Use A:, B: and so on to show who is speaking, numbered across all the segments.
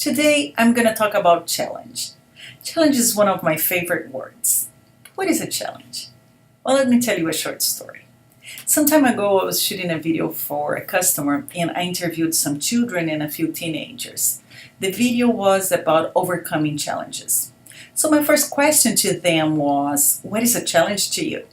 A: Today I'm going to talk about challenge. Challenge is one of my favorite words. What is a challenge? Well, let me tell you a short story. Some time ago I was shooting a video for a customer and I interviewed some children and a few teenagers. The video was about overcoming challenges. So my first question to them was, what is a challenge to you?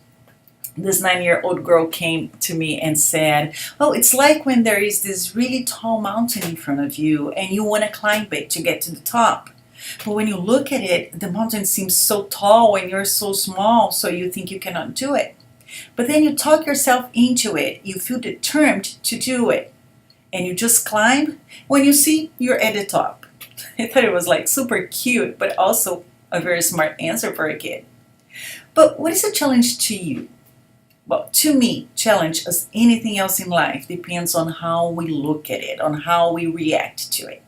A: This 9-year-old girl came to me and said, oh, it's like when there is this really tall mountain in front of you and you want to climb it to get to the top. But when you look at it, the mountain seems so tall and you're so small, so you think you cannot do it. But then you talk yourself into it, you feel determined to do it, and you just climb. When you see, you're at the top. I thought it was like super cute, but also a very smart answer for a kid. But what is a challenge to you? Well, to me, challenge, as anything else in life, depends on how we look at it, on how we react to it.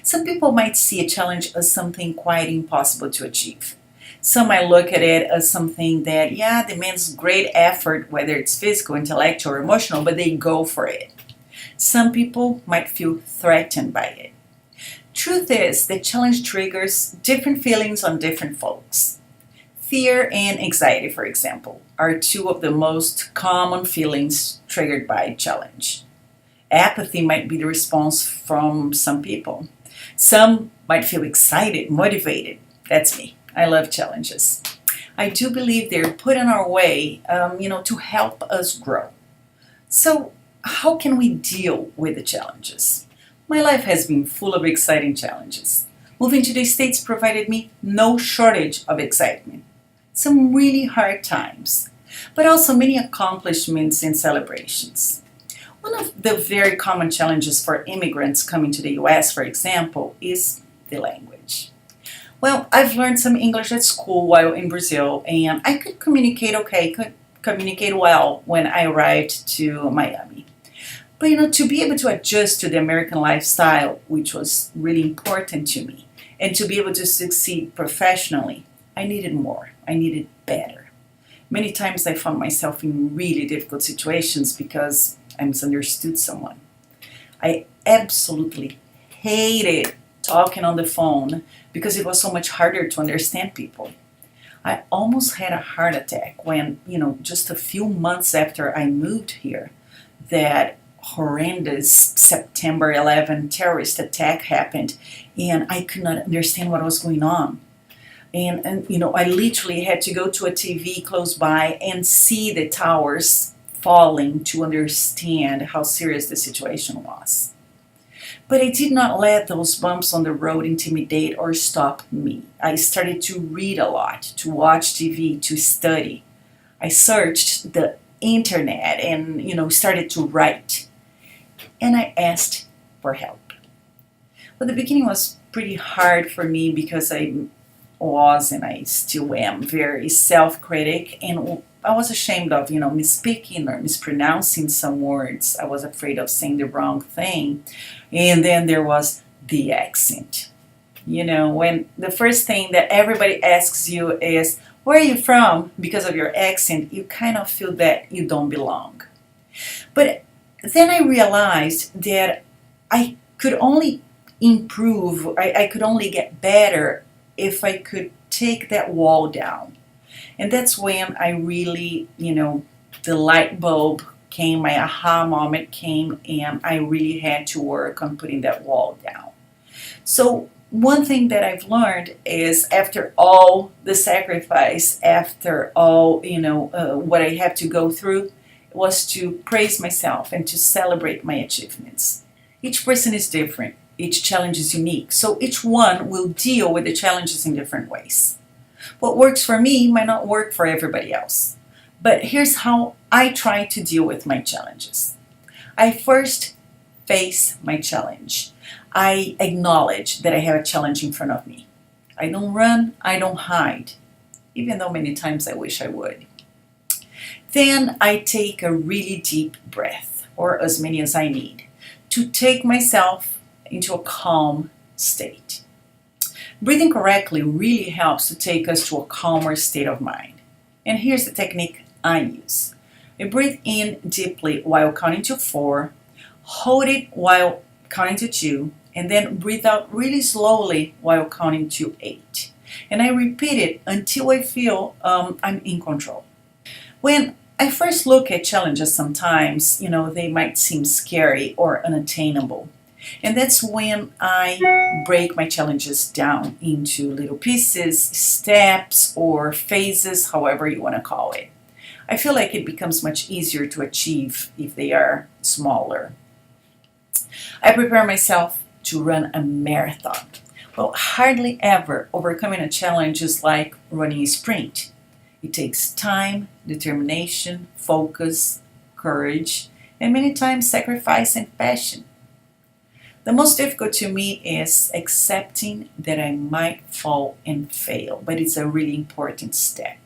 A: Some people might see a challenge as something quite impossible to achieve. Some might look at it as something that, demands great effort, whether it's physical, intellectual, or emotional, but they go for it. Some people might feel threatened by it. Truth is that challenge triggers different feelings on different folks. Fear and anxiety, for example, are two of the most common feelings triggered by challenge. Apathy might be the response from some people. Some might feel excited, motivated. That's me. I love challenges. I do believe they're put in our way, to help us grow. So how can we deal with the challenges? My life has been full of exciting challenges. Moving to the States provided me no shortage of excitement. Some really hard times, but also many accomplishments and celebrations. One of the very common challenges for immigrants coming to the US, for example, is the language. Well, I've learned some English at school while in Brazil, and I could communicate well when I arrived to Miami. But to be able to adjust to the American lifestyle, which was really important to me, and to be able to succeed professionally, I needed more. I needed better. Many times I found myself in really difficult situations because I misunderstood someone. I absolutely hated talking on the phone because it was so much harder to understand people. I almost had a heart attack when, just a few months after I moved here, that horrendous September 11 terrorist attack happened, and I could not understand what was going on. And I literally had to go to a TV close by and see the towers falling to understand how serious the situation was. But I did not let those bumps on the road intimidate or stop me. I started to read a lot, to watch TV, to study. I searched the internet and, started to write. And I asked for help. Well, the beginning was pretty hard for me because I was, and I still am, very self-critic, and I was ashamed of, misspeaking or mispronouncing some words. I was afraid of saying the wrong thing. And then there was the accent. When the first thing that everybody asks you is, where are you from? Because of your accent, you kind of feel that you don't belong. But then I realized that I could only improve, I could only get better if I could take that wall down. And that's when I really, the light bulb came, my aha moment came, and I really had to work on putting that wall down. So one thing that I've learned is, after all the sacrifice, after all, what I have to go through, was to praise myself and to celebrate my achievements. Each person is different. Each challenge is unique, so each one will deal with the challenges in different ways. What works for me might not work for everybody else. But here's how I try to deal with my challenges. I first face my challenge. I acknowledge that I have a challenge in front of me. I don't run, I don't hide, even though many times I wish I would. Then I take a really deep breath, or as many as I need, to take myself into a calm state. Breathing correctly really helps to take us to a calmer state of mind. And here's the technique I use. I breathe in deeply while counting to 4, hold it while counting to 2, and then breathe out really slowly while counting to 8. And I repeat it until I feel I'm in control. When I first look at challenges, sometimes, they might seem scary or unattainable. And that's when I break my challenges down into little pieces, steps, or phases, however you want to call it. I feel like it becomes much easier to achieve if they are smaller. I prepare myself to run a marathon. Well, hardly ever overcoming a challenge is like running a sprint. It takes time, determination, focus, courage, and many times sacrifice and passion. The most difficult to me is accepting that I might fall and fail, but it's a really important step.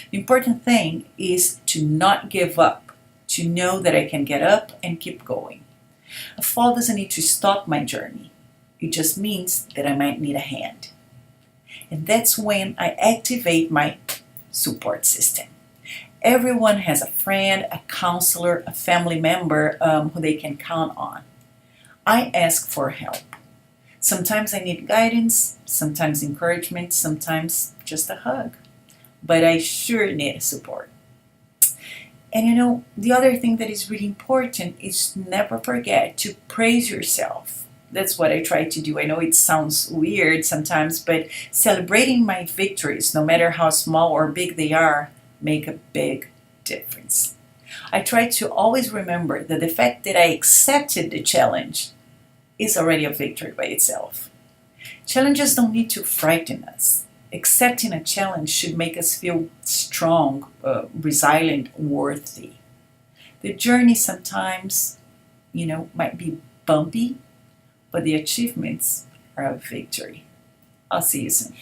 A: The important thing is to not give up, to know that I can get up and keep going. A fall doesn't need to stop my journey. It just means that I might need a hand. And that's when I activate my support system. Everyone has a friend, a counselor, a family member who they can count on. I ask for help. Sometimes I need guidance, sometimes encouragement, sometimes just a hug. But I sure need support. And the other thing that is really important is never forget to praise yourself. That's what I try to do. I know it sounds weird sometimes, but celebrating my victories, no matter how small or big they are, make a big difference. I try to always remember that the fact that I accepted the challenge is already a victory by itself. Challenges don't need to frighten us. Accepting a challenge should make us feel strong, resilient, worthy. The journey sometimes, might be bumpy, but the achievements are a victory. I'll see you soon.